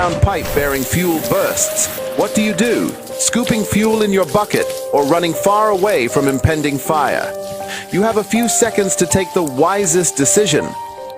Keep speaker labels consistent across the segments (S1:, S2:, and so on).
S1: underground pipe bearing fuel bursts. What do? Scooping fuel in your bucket or running far away from impending fire? You have a few seconds to take the wisest decision.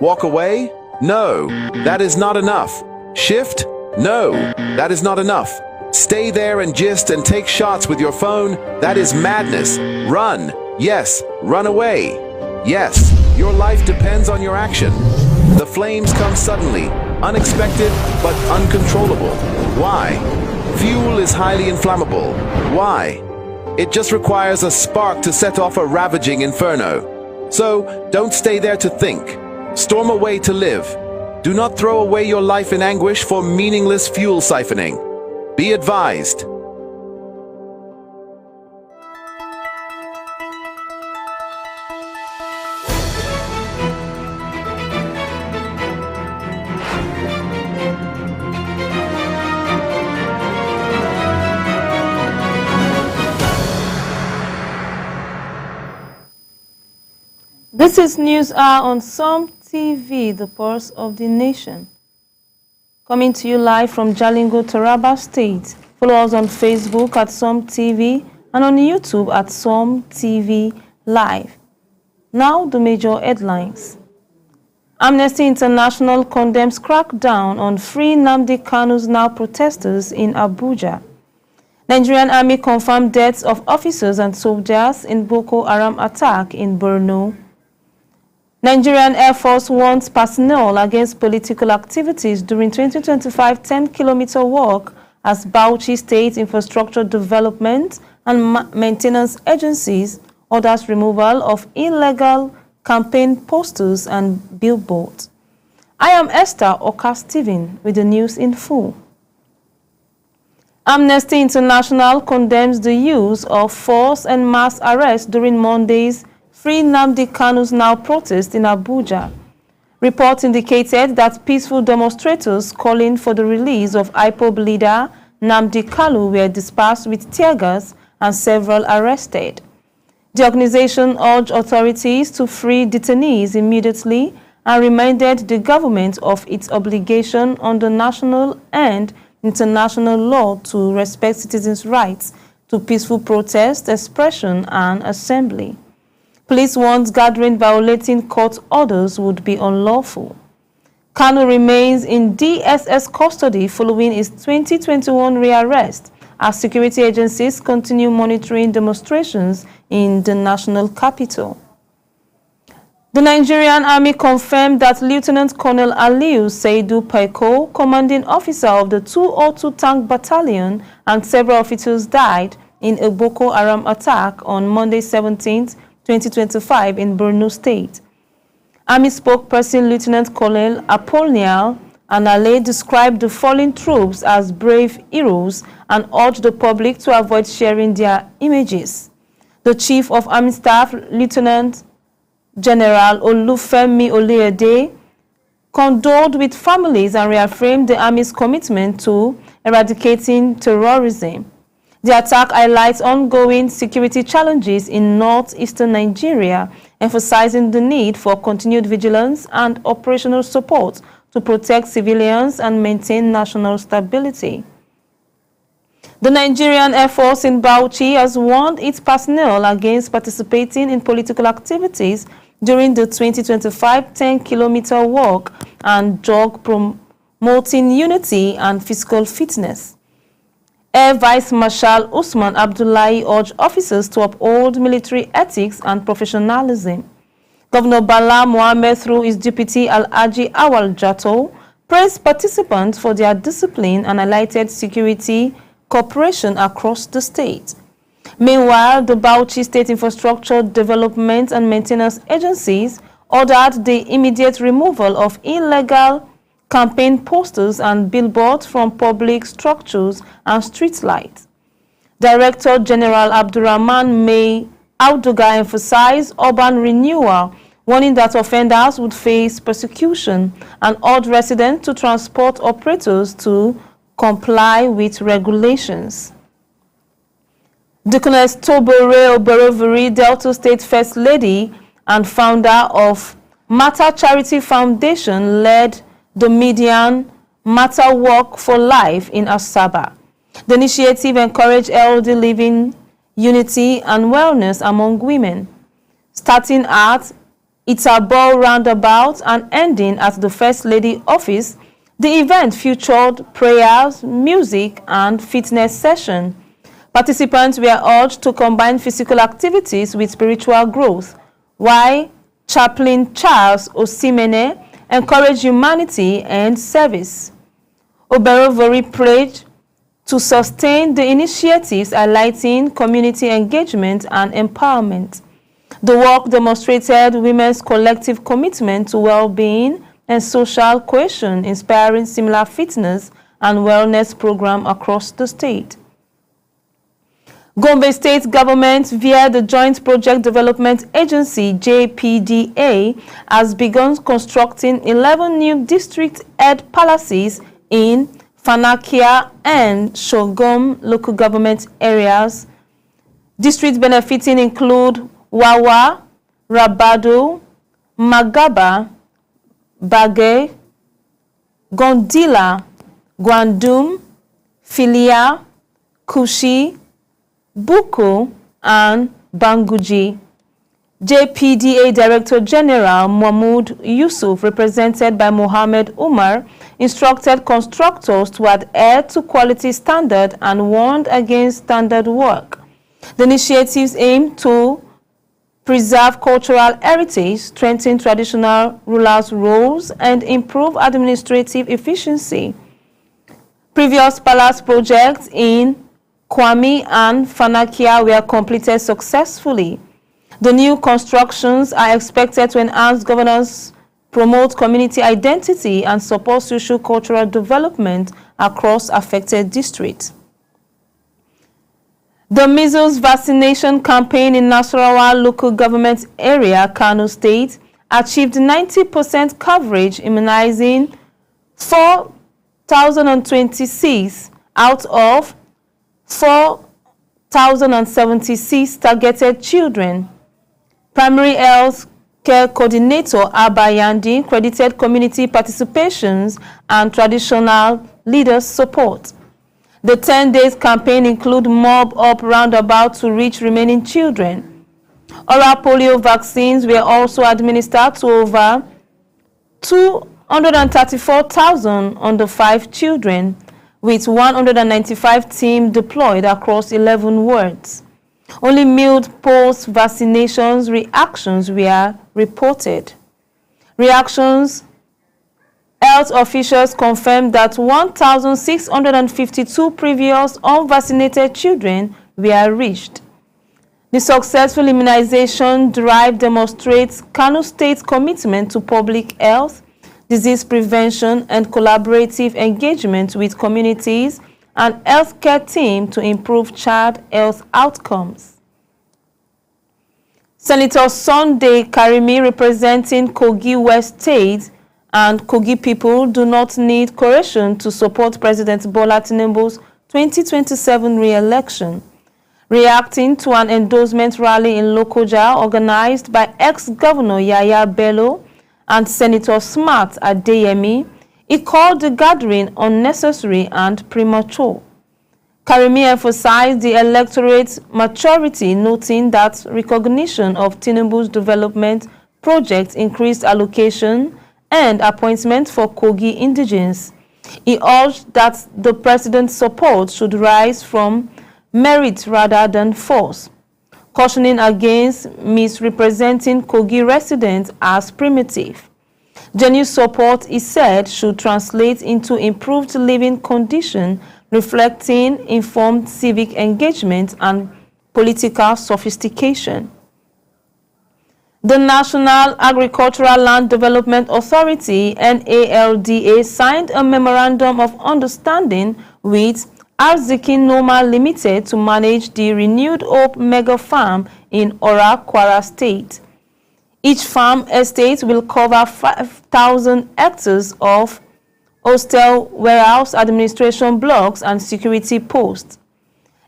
S1: Walk away? No, that is not enough. Shift? No, that is not enough. Stay there and gist and take shots with your phone? That is madness. Run. Yes, run away. Yes, your life depends on your action. The flames come suddenly, unexpected but uncontrollable. Why? Fuel is highly inflammable. Why? It just requires a spark to set off a ravaging inferno. So, don't stay there to think. Storm away to live. Do not throw away your life in anguish for meaningless fuel siphoning. Be advised.
S2: This is News Hour on SOM TV, the pulse of the nation. Coming to you live from Jalingo, Taraba State. Follow us on Facebook at SOM TV and on YouTube at SOM TV Live. Now the major headlines. Amnesty International condemns crackdown on Free Nnamdi Kanu's Now protesters in Abuja. Nigerian Army confirmed deaths of officers and soldiers in Boko Haram attack in Borno. Nigerian Air Force warns personnel against political activities during 2025 10-kilometer walk as Bauchi State Infrastructure Development and Maintenance Agencies orders removal of illegal campaign posters and billboards. I am Esther Oka-Steven with the news in full. Amnesty International condemns the use of force and mass arrest during Monday's Free Nnamdi Kanu's Now protest in Abuja. Reports indicated that peaceful demonstrators calling for the release of IPOB leader Nnamdi Kanu were dispersed with tear gas and several arrested. The organization urged authorities to free detainees immediately and reminded the government of its obligation under national and international law to respect citizens' rights to peaceful protest, expression, and assembly. Police warns gathering violating court orders would be unlawful. Kanu remains in DSS custody following his 2021 rearrest as security agencies continue monitoring demonstrations in the national capital. The Nigerian Army confirmed that Lieutenant Colonel Aliyu Saidu Paiko, commanding officer of the 202 Tank Battalion, and several officers died in a Boko Haram attack on Monday 17th, 2025 in Borno State. Army spokesperson Lieutenant Colonel Apollinaire Anale described the fallen troops as brave heroes and urged the public to avoid sharing their images. The Chief of Army Staff, Lieutenant General Olufemi Oluyede, condoled with families and reaffirmed the Army's commitment to eradicating terrorism. The attack highlights ongoing security challenges in northeastern Nigeria, emphasizing the need for continued vigilance and operational support to protect civilians and maintain national stability. The Nigerian Air Force in Bauchi has warned its personnel against participating in political activities during the 2025 10-kilometer walk and jog promoting unity and physical fitness. Air Vice Marshal Usman Abdullahi urged officers to uphold military ethics and professionalism. Governor Bala Mohammed, through his deputy Al-Haji Awal Jato, praised participants for their discipline and highlighted security cooperation across the state. Meanwhile, the Bauchi State Infrastructure Development and Maintenance Agencies ordered the immediate removal of illegal campaign posters and billboards from public structures and street lights. Director General Abdurrahman May Auduga emphasized urban renewal, warning that offenders would face persecution, and urged residents to transport operators to comply with regulations. Deaconess Tobore Obereviri, Delta State First Lady and founder of Matter Charity Foundation, led the median Matter Walk for Life in Asaba. The initiative encouraged healthy living, unity, and wellness among women, starting at Itabor Roundabout and ending at the First Lady office. The event featured prayers, music, and fitness session. Participants were urged to combine physical activities with spiritual growth, while Chaplain Charles Osimene encouraged humanity and service. Oberovori prayed to sustain the initiatives, highlighting community engagement and empowerment. The walk demonstrated women's collective commitment to well-being and social cohesion, inspiring similar fitness and wellness programs across the state. Gombe State Government, via the Joint Project Development Agency, JPDA, has begun constructing 11 new district head palaces in Fanakia and Shogom local government areas. Districts benefiting include Wawa, Rabado, Magaba, Bagay, Gondila, Gwandum, Filia, Kushi, Buko, and Banguji. JPDA Director General Mahmoud Yusuf, represented by Mohammed Umar, instructed constructors to adhere to quality standard and warned against standard work. The initiatives aim to preserve cultural heritage, strengthen traditional rulers' roles, and improve administrative efficiency. Previous palace projects in Kwame and Fanakia were completed successfully. The new constructions are expected to enhance governance, promote community identity, and support socio-cultural development across affected districts. The measles vaccination campaign in Nasarawa local government area, Kano State, achieved 90% coverage, immunizing 4,026 out of 4,076 targeted children. Primary Health Care Coordinator Abayandi credited community participations and traditional leaders' support. The 10 days campaign includes mob up roundabout to reach remaining children. Oral polio vaccines were also administered to over 234,000 under 5 children, with 195 teams deployed across 11 wards. Only mild post-vaccinations reactions were reported. Health officials confirmed that 1,652 previous unvaccinated children were reached. The successful immunization drive demonstrates Kano State's commitment to public health, disease prevention, and collaborative engagement with communities and healthcare teams to improve child health outcomes. Senator Sunday Karimi, representing Kogi West State, and Kogi people do not need coercion to support President Bola Tinubu's 2027 re-election. Reacting to an endorsement rally in Lokoja organized by ex-Governor Yaya Bello and Senator Smart Adeyemi, he called the gathering unnecessary and premature. Karimi emphasized the electorate's maturity, noting that recognition of Tinubu's development projects, increased allocation, and appointment for Kogi indigents. He urged that the president's support should rise from merit rather than force, cautioning against misrepresenting Kogi residents as primitive. Genuine support, he said, should translate into improved living conditions, reflecting informed civic engagement and political sophistication. The National Agricultural Land Development Authority, NALDA, signed a Memorandum of Understanding with Arziki Noma Limited to manage the Renewed Hope Mega Farm in Ora, Kwara State. Each farm estate will cover 5,000 hectares of hostel, warehouse, administration blocks, and security posts.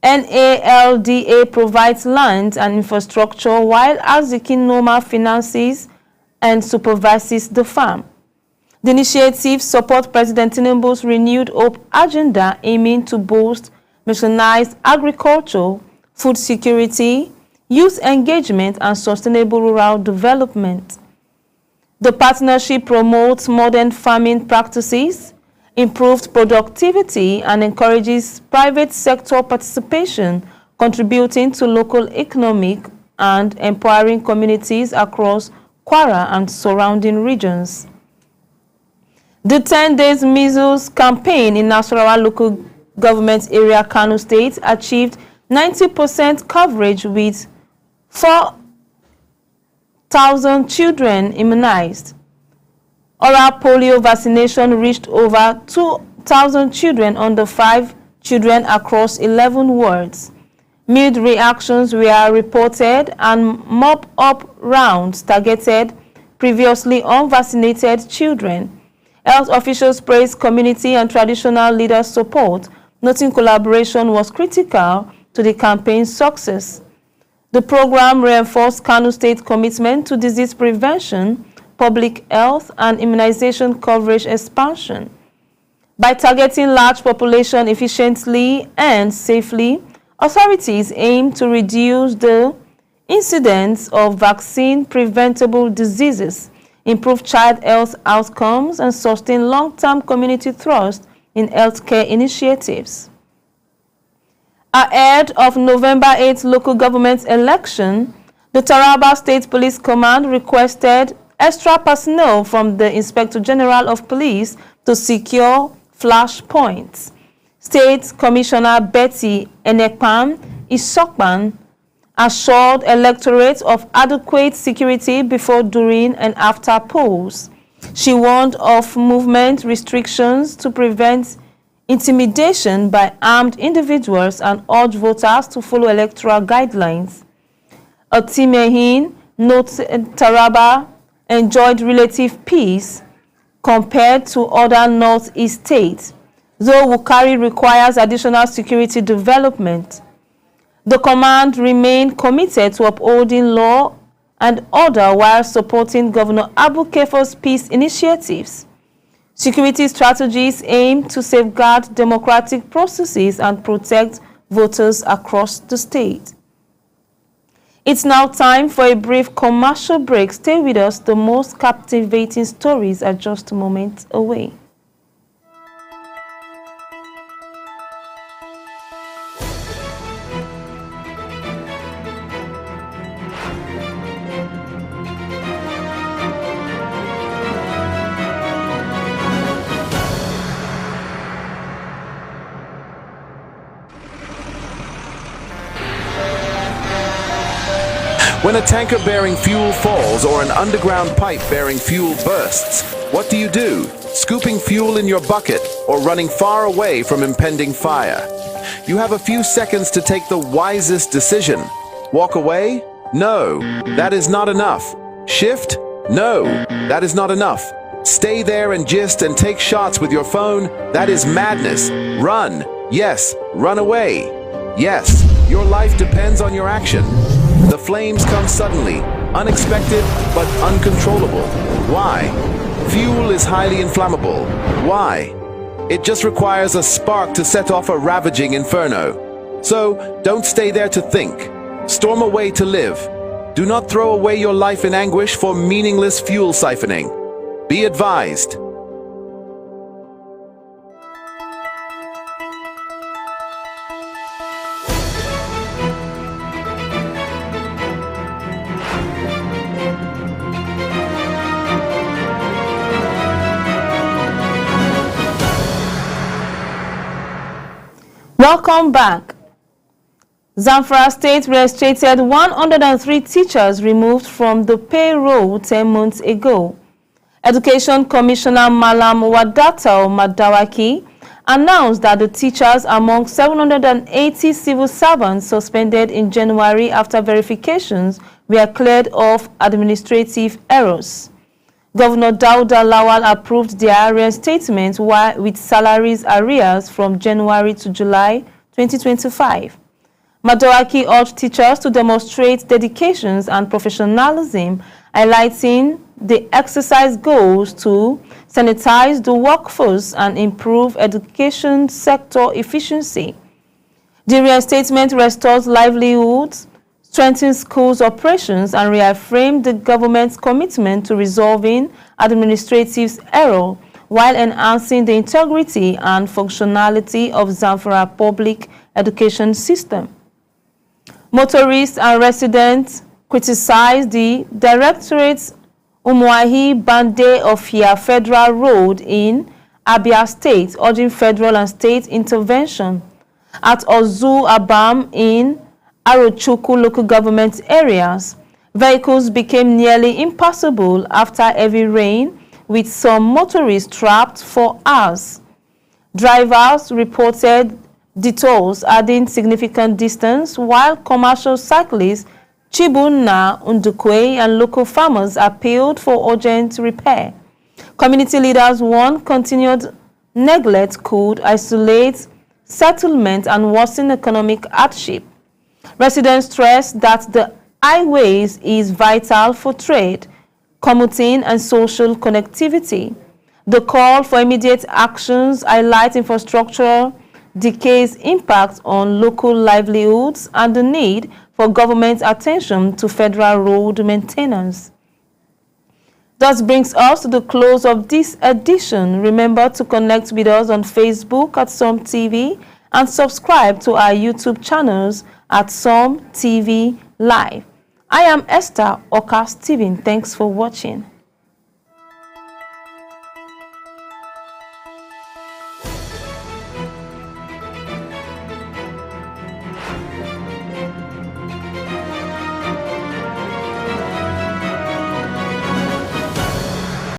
S2: NALDA provides land and infrastructure, while Arziki Noma finances and supervises the farm. The initiative supports President Tinubu's Renewed Hope agenda aiming to boost mechanized agriculture, food security, youth engagement, and sustainable rural development. The partnership promotes modern farming practices, improved productivity, and encourages private sector participation, contributing to local economic and empowering communities across Kwara and surrounding regions. The 10 days measles campaign in Nasarawa local government area, Kano State, achieved 90% coverage with 4,000 children immunized. Oral polio vaccination reached over 2,000 children under 5 children across 11 wards. Mild reactions were reported and mop-up rounds targeted previously unvaccinated children. Health officials praised community and traditional leaders' support, noting collaboration was critical to the campaign's success. The program reinforced Kano State's commitment to disease prevention, public health, and immunization coverage expansion. By targeting large population efficiently and safely, authorities aim to reduce the incidence of vaccine-preventable diseases, improve child health outcomes, and sustain long-term community trust in healthcare initiatives. Ahead of November 8th local government election, the Taraba State Police Command requested extra personnel from the Inspector General of Police to secure flash points. State Commissioner Betty Enekpan Isokpan assured electorates of adequate security before, during, and after polls. She warned of movement restrictions to prevent intimidation by armed individuals and urged voters to follow electoral guidelines. Otimehin noted Taraba enjoyed relative peace compared to other northeast states, though Wukari requires additional security development. The command remained committed to upholding law and order while supporting Governor Abu Kefo's peace initiatives. Security strategies aim to safeguard democratic processes and protect voters across the state. It's now time for a brief commercial break. Stay with us. The most captivating stories are just a moment away.
S1: When a tanker bearing fuel falls or an underground pipe bearing fuel bursts, what do? Scooping fuel in your bucket or running far away from impending fire? You have a few seconds to take the wisest decision. Walk away? No, that is not enough. Shift? No, that is not enough. Stay there and gist and take shots with your phone? That is madness. Run. Yes, run away. Yes, your life depends on your action. The flames come suddenly, unexpected but uncontrollable. Why? Fuel is highly inflammable. Why? It just requires a spark to set off a ravaging inferno. So, don't stay there to think. Storm away to live. Do not throw away your life in anguish for meaningless fuel siphoning. Be advised.
S2: Welcome back. Zamfara State reinstated 103 teachers removed from the payroll 10 months ago. Education Commissioner Malam Wadatal Madawaki announced that the teachers among 780 civil servants suspended in January after verifications were cleared of administrative errors. Governor Dauda Lawal approved their reinstatement with salaries arrears from January to July 2025. Madawaki urged teachers to demonstrate dedication and professionalism, highlighting the exercise goes to sanitize the workforce and improve education sector efficiency. The reinstatement restores livelihoods, strengthens schools' operations, and reaffirms the government's commitment to resolving administrative error while enhancing the integrity and functionality of Zamfara public education system. Motorists and residents criticized the Directorate's Umuahi Bande Ofia Federal Road in Abia State, urging federal and state intervention. At Ozu Abam in Arochukwu local government areas, vehicles became nearly impassable after heavy rain, with some motorists trapped for hours. Drivers reported detours adding significant distance, while commercial cyclists Chibunna, Undukwe, and local farmers appealed for urgent repair. Community leaders warned continued neglect could isolate settlement and worsen economic hardship. Residents stressed that the highways is vital for trade, commuting, and social connectivity. The call for immediate actions highlights infrastructural decays impact on local livelihoods and the need for government attention to federal road maintenance. Thus brings us to the close of this edition. Remember to connect with us on Facebook at Som TV and subscribe to our YouTube channels at Som TV Live. I am Esther Oka Steven. Thanks for watching.